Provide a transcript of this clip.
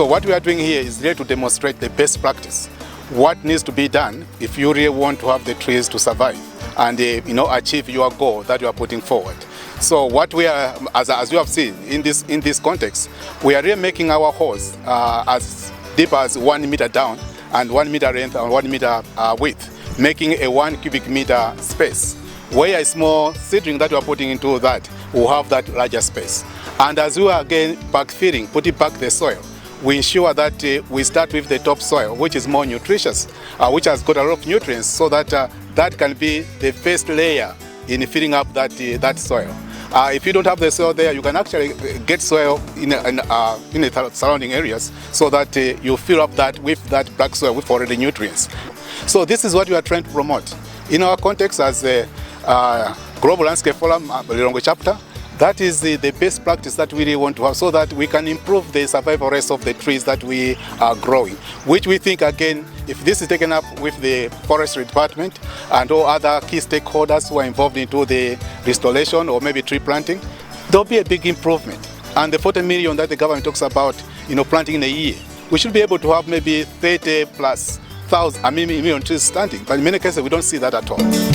So what we are doing here is really to demonstrate the best practice. What needs to be done if you really want to have the trees to survive and achieve your goal that you are putting forward. So what we are, as you have seen in this context, we are really making our hose as deep as 1 meter down and 1 meter length and 1 meter width, making a 1 cubic meter space. Where a small seedling that you are putting into that will have that larger space. And as we are again backfilling, putting back the soil, we ensure that we start with the topsoil, which is more nutritious, which has got a lot of nutrients, so that that can be the first layer in filling up that soil. If you don't have the soil there, you can actually get soil in the surrounding areas, so that you fill up that with that black soil with already nutrients. So this is what we are trying to promote. In our context as a Global Landscape Forum, Lilongwe Chapter, that is the best practice that we really want to have, so that we can improve the survival rates of the trees that we are growing, which we think, again, if this is taken up with the forestry department and all other key stakeholders who are involved into the restoration or maybe tree planting, there'll be a big improvement. And the 40 million that the government talks about, planting in a year, we should be able to have maybe 30 plus million trees standing. But in many cases, we don't see that at all.